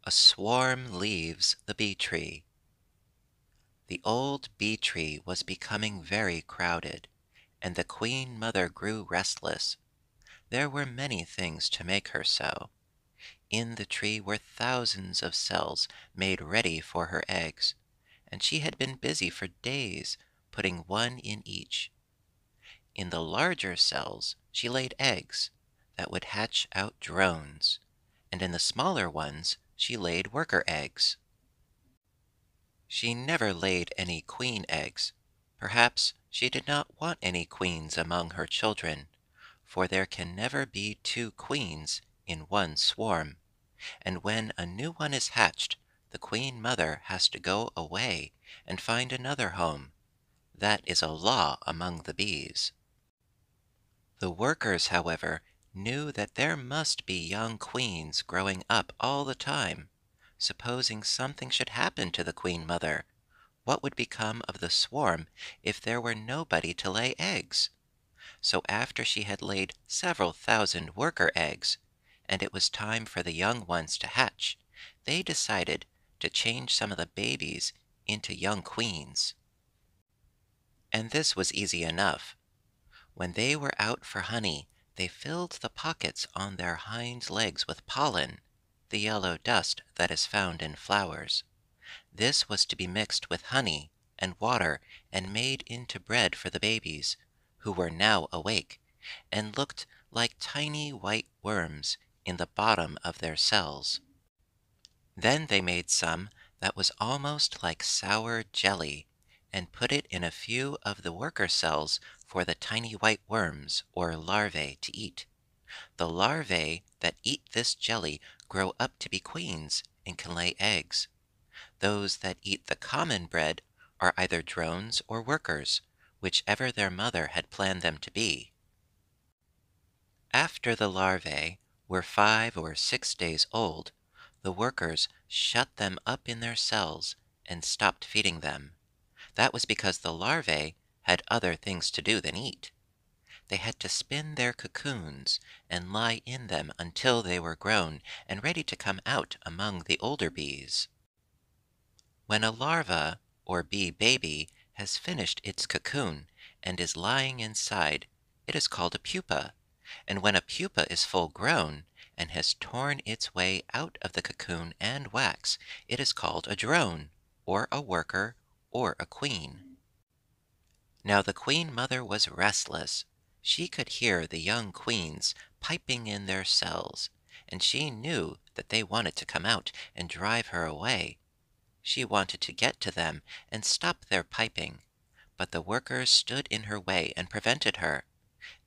A swarm leaves the bee tree. The old bee tree was becoming very crowded, and the queen mother grew restless. There were many things to make her so. In the tree were thousands of cells made ready for her eggs, and she had been busy for days putting one in each. In the larger cells she laid eggs that would hatch out drones, and in the smaller ones she laid worker eggs. She never laid any queen eggs. Perhaps she did not want any queens among her children, for there can never be two queens in one swarm, and when a new one is hatched, the queen mother has to go away and find another home. That is a law among the bees. The workers, however, knew that there must be young queens growing up all the time. Supposing something should happen to the queen mother, what would become of the swarm if there were nobody to lay eggs? So after she had laid several thousand worker eggs, and it was time for the young ones to hatch, they decided to change some of the babies into young queens. And this was easy enough. When they were out for honey, they filled the pockets on their hind legs with pollen, the yellow dust that is found in flowers. This was to be mixed with honey and water and made into bread for the babies, who were now awake, and looked like tiny white worms in the bottom of their cells. Then they made some that was almost like sour jelly, and put it in a few of the worker cells for the tiny white worms or larvae to eat. The larvae that eat this jelly grow up to be queens and can lay eggs. Those that eat the common bread are either drones or workers, whichever their mother had planned them to be. After the larvae were 5 or 6 days old, the workers shut them up in their cells and stopped feeding them. That was because the larvae had other things to do than eat. They had to spin their cocoons and lie in them until they were grown and ready to come out among the older bees. When a larva or bee baby has finished its cocoon and is lying inside, it is called a pupa. And when a pupa is full grown and has torn its way out of the cocoon and wax, it is called a drone, or a worker, or a queen. Now the queen mother was restless. She could hear the young queens piping in their cells, and she knew that they wanted to come out and drive her away. She wanted to get to them and stop their piping, but the workers stood in her way and prevented her.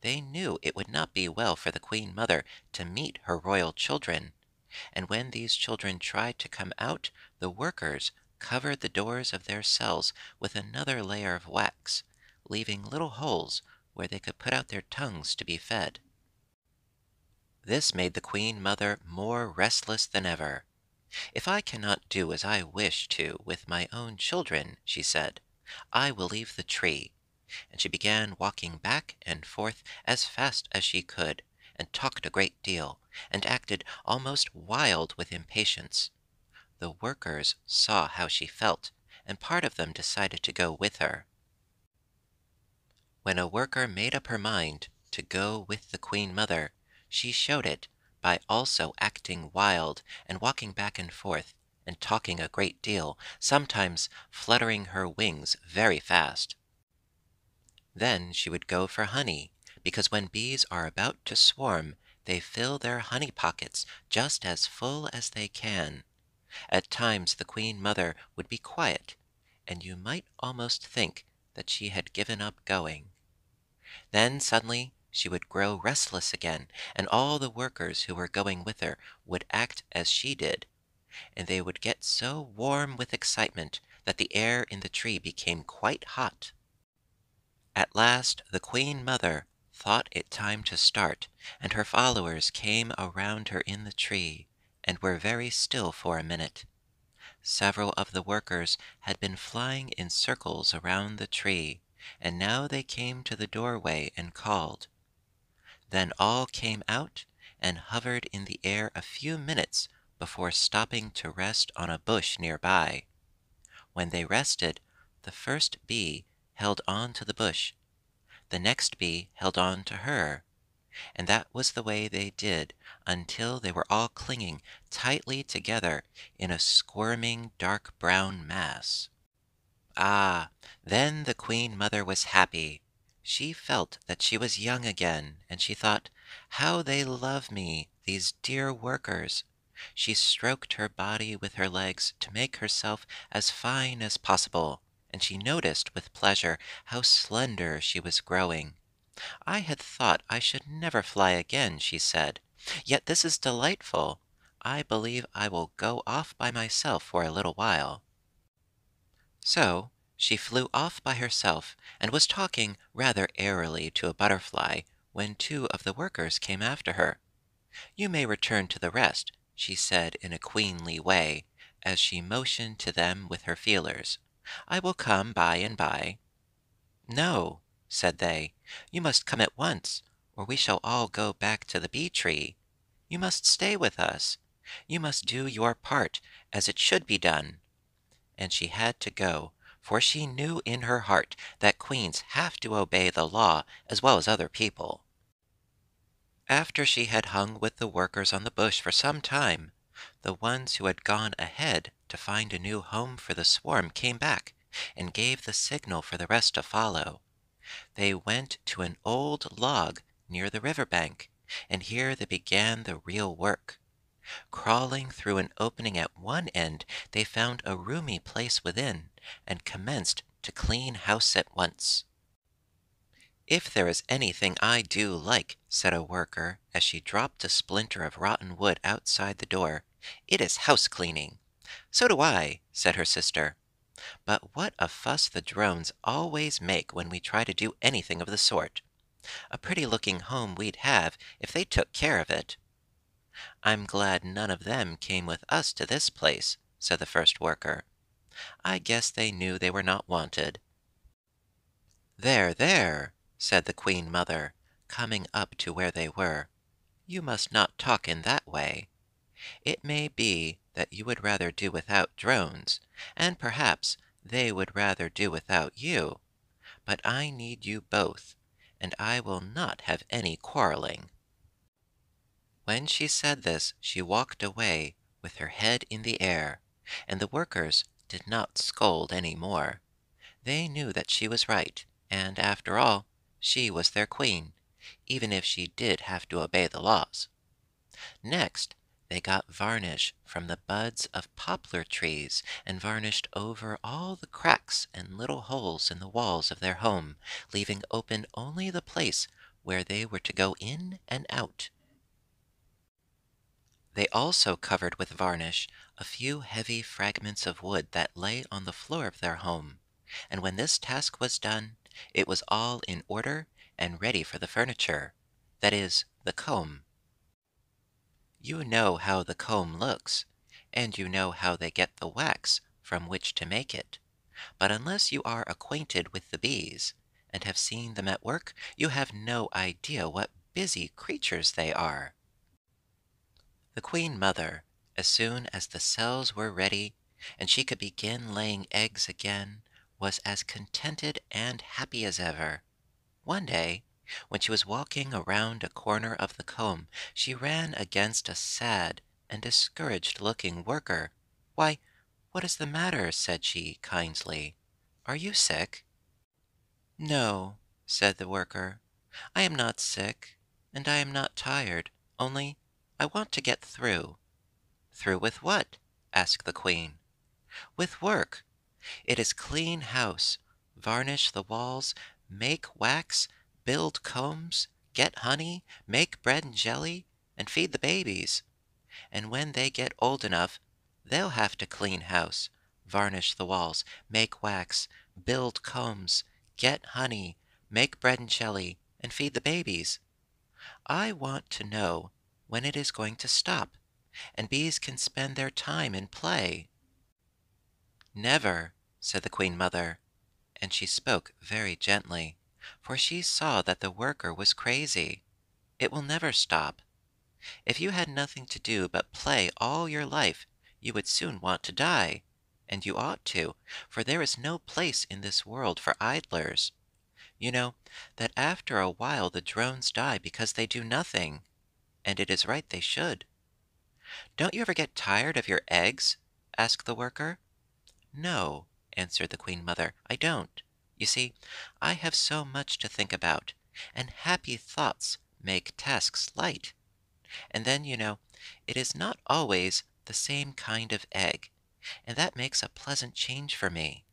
They knew it would not be well for the queen mother to meet her royal children, and when these children tried to come out, the workers covered the doors of their cells with another layer of wax, leaving little holes where they could put out their tongues to be fed. This made the queen mother more restless than ever. "If I cannot do as I wish to with my own children," she said, "I will leave the tree." And she began walking back and forth as fast as she could, and talked a great deal, and acted almost wild with impatience. The workers saw how she felt, and part of them decided to go with her. When a worker made up her mind to go with the queen mother, she showed it by also acting wild and walking back and forth and talking a great deal, sometimes fluttering her wings very fast. Then she would go for honey, because when bees are about to swarm, they fill their honey pockets just as full as they can. At times the queen mother would be quiet, and you might almost think that she had given up going. Then suddenly she would grow restless again, and all the workers who were going with her would act as she did, and they would get so warm with excitement that the air in the tree became quite hot. At last the queen mother thought it time to start, and her followers came around her in the tree, and were very still for a minute. Several of the workers had been flying in circles around the tree, and now they came to the doorway and called. Then all came out and hovered in the air a few minutes before stopping to rest on a bush nearby. When they rested, the first bee held on to the bush, the next bee held on to her, and that was the way they did until they were all clinging tightly together in a squirming dark brown mass. Ah, then the Queen Mother was happy. She felt that she was young again, and she thought, "How they love me, these dear workers." She stroked her body with her legs to make herself as fine as possible, and she noticed with pleasure how slender she was growing. "I had thought I should never fly again," she said, "yet this is delightful. I believe I will go off by myself for a little while." So she flew off by herself, and was talking rather airily to a butterfly when two of the workers came after her. "You may return to the rest," she said in a queenly way, as she motioned to them with her feelers. "I will come by and by." "No," said they, "you must come at once, or we shall all go back to the bee tree. You must stay with us. You must do your part as it should be done." And she had to go, for she knew in her heart that queens have to obey the law as well as other people. After she had hung with the workers on the bush for some time, the ones who had gone ahead to find a new home for the swarm came back and gave the signal for the rest to follow. They went to an old log near the river bank, and here they began the real work. Crawling through an opening at one end, they found a roomy place within, and commenced to clean house at once. "If there is anything I do like," said a worker, as she dropped a splinter of rotten wood outside the door, "it is house cleaning." "So do I," said her sister. "But what a fuss the drones always make when we try to do anything of the sort. A pretty looking home we'd have if they took care of it." "I'm glad none of them came with us to this place," said the first worker. "I guess they knew they were not wanted." "There, there," said the Queen Mother, coming up to where they were. "You must not talk in that way. It may be that you would rather do without drones, and perhaps they would rather do without you, but I need you both, and I will not have any quarreling." When she said this, she walked away with her head in the air, and the workers did not scold any more. They knew that she was right, and, after all, she was their queen, even if she did have to obey the laws. Next, they got varnish from the buds of poplar trees and varnished over all the cracks and little holes in the walls of their home, leaving open only the place where they were to go in and out. They also covered with varnish a few heavy fragments of wood that lay on the floor of their home, and when this task was done, it was all in order and ready for the furniture, that is, the comb. You know how the comb looks, and you know how they get the wax from which to make it, but unless you are acquainted with the bees, and have seen them at work, you have no idea what busy creatures they are. The Queen Mother, as soon as the cells were ready and she could begin laying eggs again, was as contented and happy as ever. One day, when she was walking around a corner of the comb, she ran against a sad and discouraged-looking worker. "Why, what is the matter?" said she, kindly. "Are you sick?" "No," said the worker, "I am not sick, and I am not tired, only I want to get through." "Through with what?" asked the Queen. "With work. It is clean house, varnish the walls, make wax, build combs, get honey, make bread and jelly, and feed the babies. And when they get old enough, they'll have to clean house, varnish the walls, make wax, build combs, get honey, make bread and jelly, and feed the babies. I want to know when it is going to stop, and bees can spend their time in play." "Never," said the Queen Mother, and she spoke very gently, for she saw that the worker was crazy. "It will never stop. If you had nothing to do but play all your life, you would soon want to die. And you ought to, for there is no place in this world for idlers. You know that after a while the drones die because they do nothing, and it is right they should. Don't you ever get tired of your eggs? Asked the worker. No, answered the Queen Mother, I don't. You see, I have so much to think about, and happy thoughts make tasks light. And then, it is not always the same kind of egg, and that makes a pleasant change for me.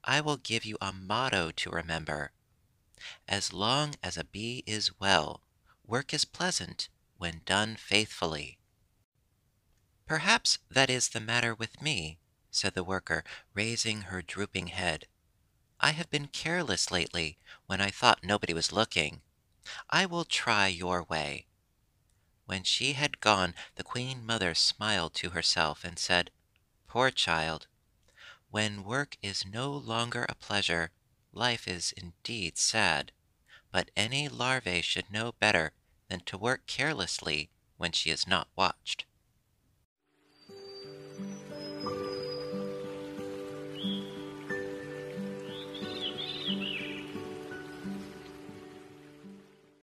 I will give you a motto to remember. As long as a bee is well, work is pleasant when done faithfully. Perhaps that is the matter with me, said the worker, raising her drooping head. I have been careless lately when I thought nobody was looking. I will try your way. When she had gone, the Queen Mother smiled to herself and said, Poor child, when work is no longer a pleasure, life is indeed sad. But any larvae should know better than to work carelessly when she is not watched.